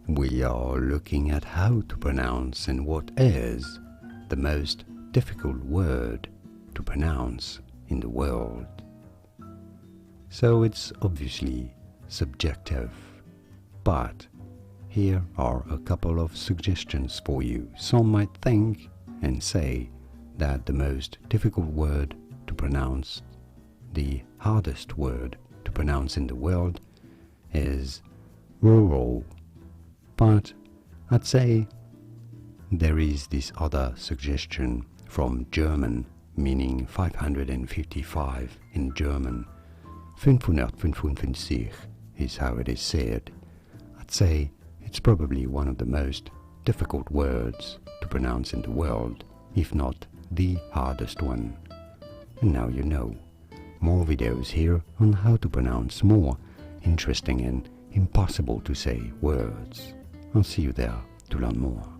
we are looking at how to pronounce and what is the most difficult word to pronounce in the world. So it's obviously subjective, but here are a couple of suggestions for you. Some might think and say that the most difficult word to pronounce, the hardest word to pronounce in the world, is rural. But I'd say there is this other suggestion from German, meaning 555 in German. 555 is how it is said. I'd say it's probably one of the most difficult words to pronounce in the world, if not the hardest one. And now you know. More videos here on how to pronounce more interesting and impossible to say words. I'll see you there to learn more.